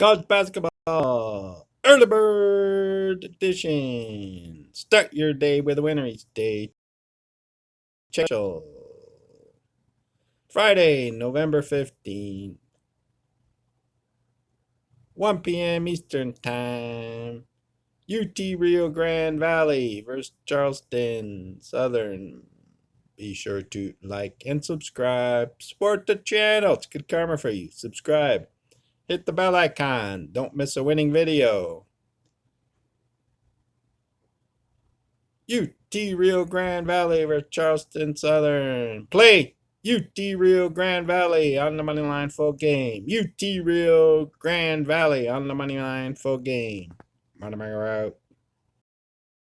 College basketball early bird edition. Start your day with a winner each day. Special. Friday, November 15th, 1 p.m. Eastern Time. UT Rio Grande Valley versus Charleston Southern. Be sure to like and subscribe. Support the channel. It's good karma for you. Subscribe. Hit the bell icon. Don't miss a winning video. UT Rio Grande Valley versus Charleston Southern. Play UT Rio Grande Valley on the money line full game. UT Rio Grande Valley on the money line full game. Money out.